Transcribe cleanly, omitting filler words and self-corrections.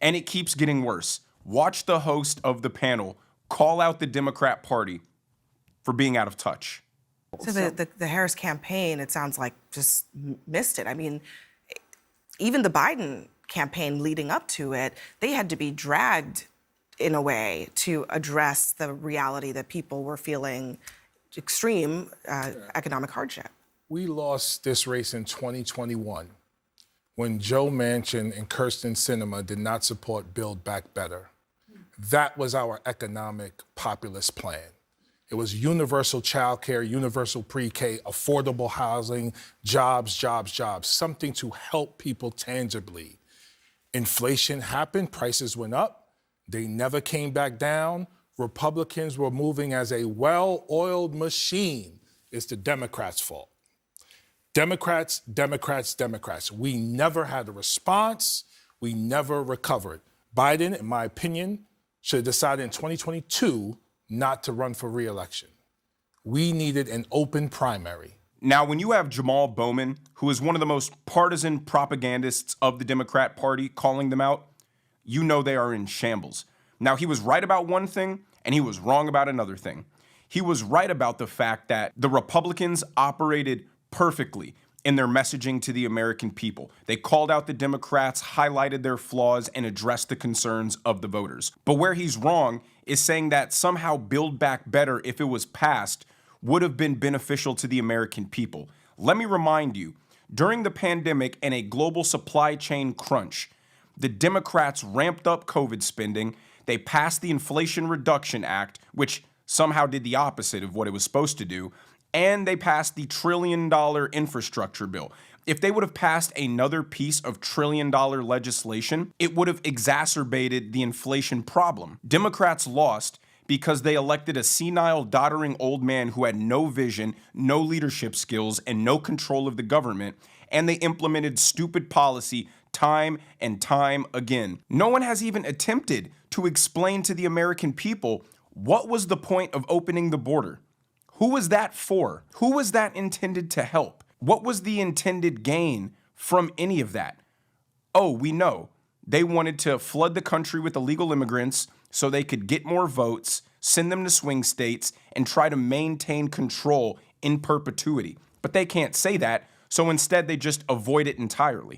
And it keeps getting worse. Watch the host of the panel call out the Democrat Party for being out of touch. So the Harris campaign, it sounds like, just missed it. I mean, even the Biden campaign leading up to it, they had to be dragged in a way to address the reality that people were feeling extreme economic hardship. We lost this race in 2021 when Joe Manchin and Kirsten Sinema did not support Build Back Better. That was our economic populist plan. It was universal childcare, universal pre-K, affordable housing, jobs, jobs, jobs, something to help people tangibly. Inflation happened, prices went up, they never came back down. Republicans were moving as a well-oiled machine. It's the Democrats' fault. Democrats, Democrats, Democrats. We never had a response. We never recovered. Biden, in my opinion, should have decided in 2022 not to run for re-election. We needed an open primary. Now, when you have Jamal Bowman, who is one of the most partisan propagandists of the Democrat Party, calling them out, you know they are in shambles. Now, he was right about one thing, and he was wrong about another thing. He was right about the fact that the Republicans operated perfectly in their messaging to the American people. They called out the Democrats, highlighted their flaws, and addressed the concerns of the voters. But where he's wrong is saying that somehow Build Back Better, if it was passed, would have been beneficial to the American people. Let me remind you, during the pandemic and a global supply chain crunch, the Democrats ramped up COVID spending. They passed the Inflation Reduction Act, which somehow did the opposite of what it was supposed to do, and they passed the $1 trillion infrastructure bill. If they would have passed another piece of $1 trillion legislation, it would have exacerbated the inflation problem. Democrats lost because they elected a senile, doddering old man who had no vision, no leadership skills, and no control of the government, and they implemented stupid policy time and time again. No one has even attempted to explain to the American people what was the point of opening the border. Who was that for? Who was that intended to help? What was the intended gain from any of that? Oh, we know. They wanted to flood the country with illegal immigrants so they could get more votes, send them to swing states, and try to maintain control in perpetuity. But they can't say that, so instead they just avoid it entirely.